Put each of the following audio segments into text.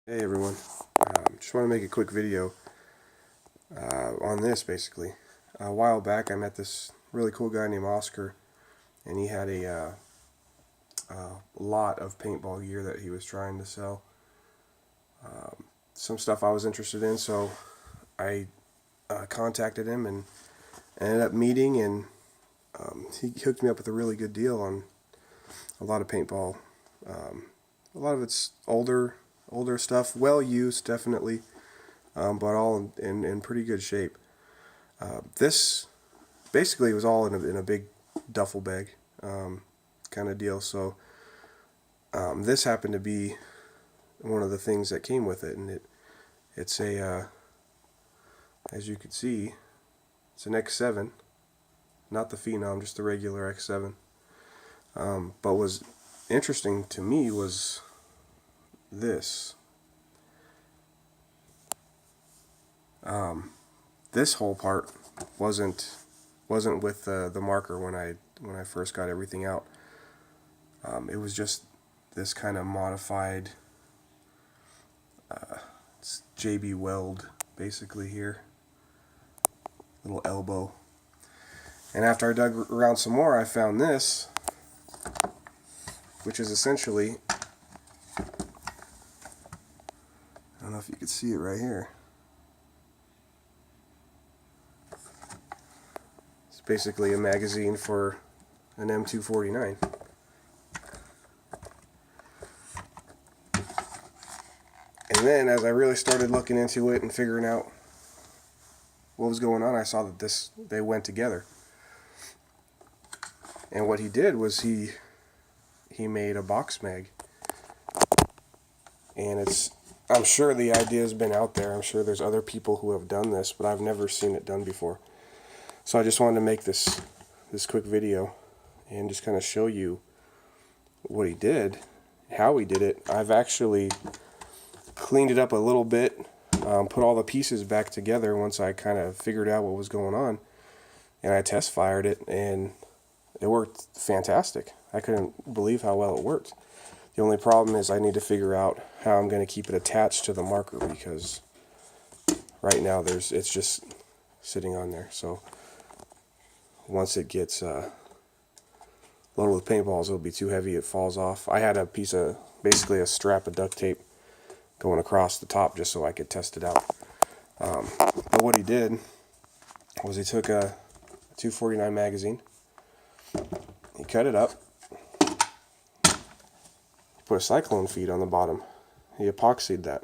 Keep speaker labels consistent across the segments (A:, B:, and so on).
A: Hey everyone, just want to make a quick video on this basically. A while back I met this really cool guy named Oscar, and he had a lot of paintball gear that he was trying to sell. Some stuff I was interested in, so I contacted him and ended up meeting, and he hooked me up with a really good deal on a lot of paintball. A lot of it's older stuff, well used definitely, but all in pretty good shape. This basically was all in a big duffel bag kind of deal. So this happened to be one of the things that came with it, and it's a as you can see, it's an X7, not the Phenom, just the regular X7. But was interesting to me was this. This whole part wasn't with the marker when I first got everything out. It was just this kind of modified JB weld basically here, little elbow. And after I dug around some more, I found this, which is essentially, I don't know if you can see it right here. It's basically a magazine for an M249. And then as I really started looking into it and figuring out what was going on, I saw that they went together. And what he did was he made a Boxmag. And I'm sure the idea has been out there. I'm sure there's other people who have done this, but I've never seen it done before. So I just wanted to make this quick video and just kind of show you what he did, how he did it. I've actually cleaned it up a little bit, put all the pieces back together once I kind of figured out what was going on, and I test fired it, and it worked fantastic. I couldn't believe how well it worked. The only problem is I need to figure out how I'm going to keep it attached to the marker, because right now it's just sitting on there. So once it gets loaded with paintballs, it'll be too heavy, it falls off. I had a piece of, basically a strap of duct tape going across the top just so I could test it out. But what he did was he took a 249 magazine, he cut it up, put a Cyclone feed on the bottom, he epoxied that.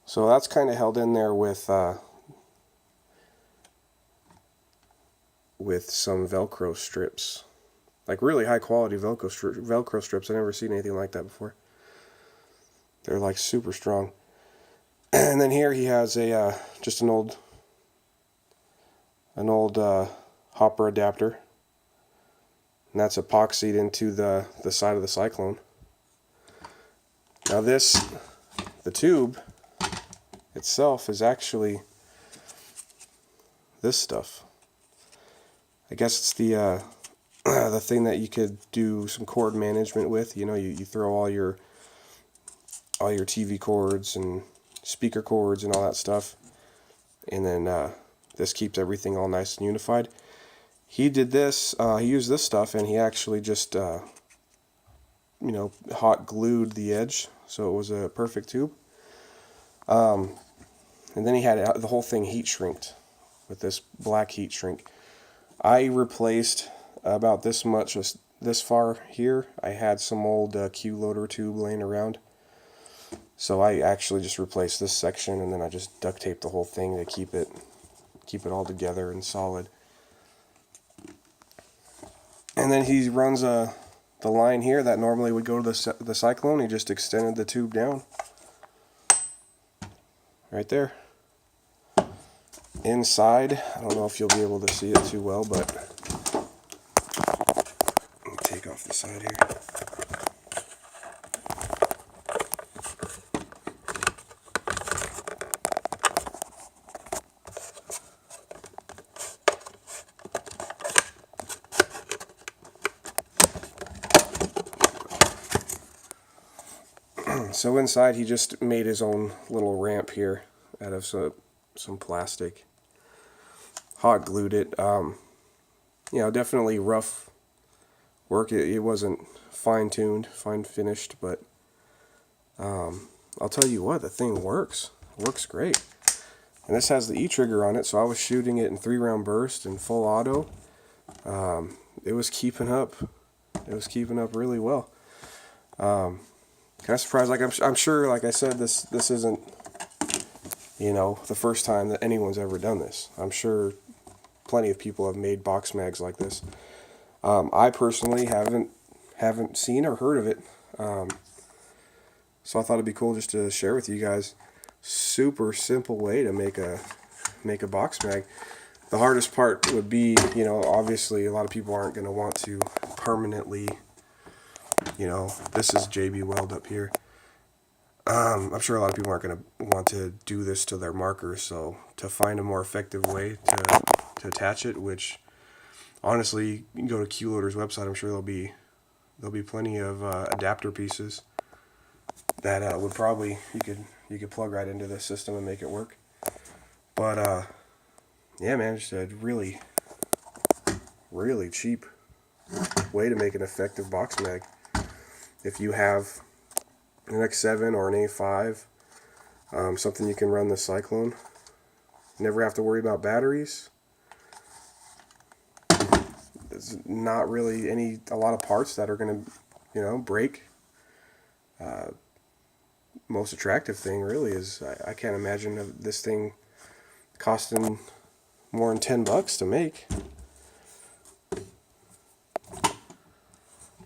A: So that's kind of held in there with some Velcro strips, like really high quality Velcro strips. I've never seen anything like that before. They're like super strong. And then here he has a just an old hopper adapter, and that's epoxied into the side of the Cyclone. Now the tube itself is actually this stuff. I guess it's the the thing that you could do some cord management with. You know, you throw all your TV cords and speaker cords and all that stuff, and then this keeps everything all nice and unified. He did this. He used this stuff, and he actually just hot glued the edge, so it was a perfect tube. And then he had the whole thing heat shrinked with this black heat shrink. I replaced about this much, this far here. I had some old Q loader tube laying around, so I actually just replaced this section, and then I just duct taped the whole thing to keep it all together and solid. And then he runs the line here that normally would go to the Cyclone. He just extended the tube down right there. Inside, I don't know if you'll be able to see it too well, but let me take off the side here. So inside he just made his own little ramp here out of some plastic. Hot glued it. You know, definitely rough work. It wasn't fine-tuned, fine-finished, but I'll tell you what, the thing works. It works great. And this has the E-trigger on it, so I was shooting it in 3-round burst and full auto. It was keeping up. It was keeping up really well. Kind of surprised. Like I'm sure, like I said, this isn't, you know, the first time that anyone's ever done this. I'm sure plenty of people have made box mags like this. I personally haven't seen or heard of it. So I thought it'd be cool just to share with you guys. Super simple way to make a box mag. The hardest part would be, you know, obviously a lot of people aren't going to want to permanently, you know, this is JB Weld up here. I'm sure a lot of people aren't going to want to do this to their markers, so to find a more effective way to attach it, which honestly, you can go to Q-Loader's website. I'm sure there'll be plenty of adapter pieces that would probably you could plug right into this system and make it work. But yeah, man, just a really cheap way to make an effective box mag. If you have an X7 or an A5, something you can run the Cyclone, never have to worry about batteries. There's not really a lot of parts that are going to, you know, break. Most attractive thing really is I can't imagine this thing costing more than $10 to make.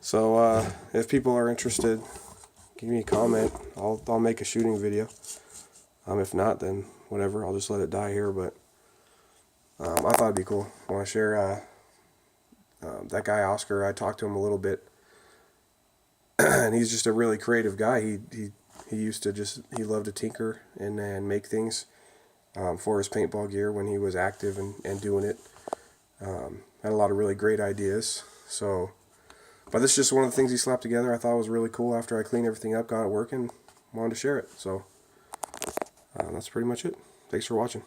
A: So if people are interested, give me a comment. I'll make a shooting video. If not, then whatever. I'll just let it die here. But I thought it'd be cool. I want to share that guy Oscar. I talked to him a little bit, and he's just a really creative guy. He used to he loved to tinker and make things for his paintball gear when he was active and doing it. Had a lot of really great ideas. So, but this is just one of the things he slapped together. I thought it was really cool. After I cleaned everything up, got it working, wanted to share it. So that's pretty much it. Thanks for watching.